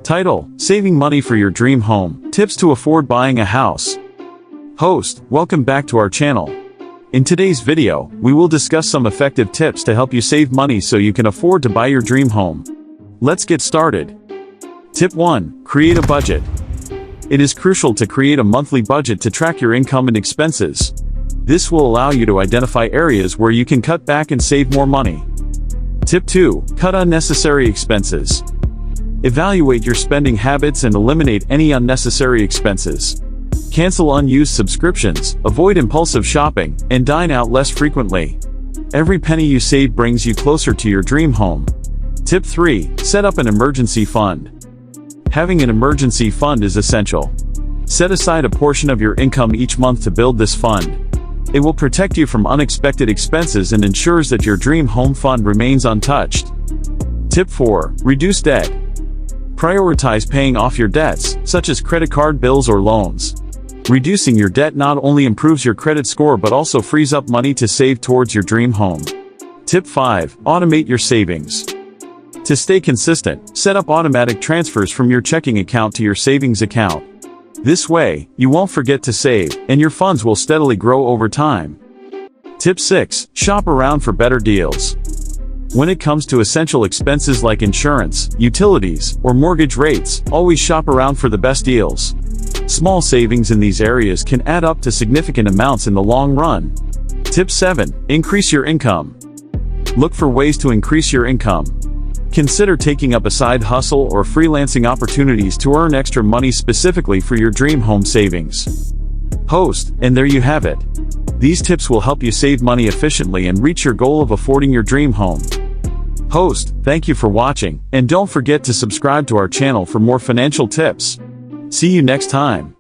Title: Saving Money for Your Dream Home, Tips to Afford Buying a House. Host: welcome back to our channel. In today's video, we will discuss some effective tips to help you save money so you can afford to buy your dream home. Let's get started. Tip 1. Create a budget. It is crucial to create a monthly budget to track your income and expenses. This will allow you to identify areas where you can cut back and save more money. Tip 2. Cut unnecessary expenses. Evaluate your spending habits and eliminate any unnecessary expenses. Cancel unused subscriptions, avoid impulsive shopping, and dine out less frequently. Every penny you save brings you closer to your dream home. Tip 3. Set up an emergency fund. Having an emergency fund is essential. Set aside a portion of your income each month to build this fund. It will protect you from unexpected expenses and ensures that your dream home fund remains untouched. Tip 4. Reduce debt. Prioritize paying off your debts, such as credit card bills or loans. Reducing your debt not only improves your credit score but also frees up money to save towards your dream home. Tip 5. Automate your savings. To stay consistent, set up automatic transfers from your checking account to your savings account. This way, you won't forget to save, and your funds will steadily grow over time. Tip 6. Shop around for better deals. When it comes to essential expenses like insurance, utilities, or mortgage rates, always shop around for the best deals. Small savings in these areas can add up to significant amounts in the long run. Tip 7. Increase your income. Look for ways to increase your income. Consider taking up a side hustle or freelancing opportunities to earn extra money specifically for your dream home savings. Host, and there you have it. These tips will help you save money efficiently and reach your goal of affording your dream home. Host, thank you for watching, and don't forget to subscribe to our channel for more financial tips. See you next time.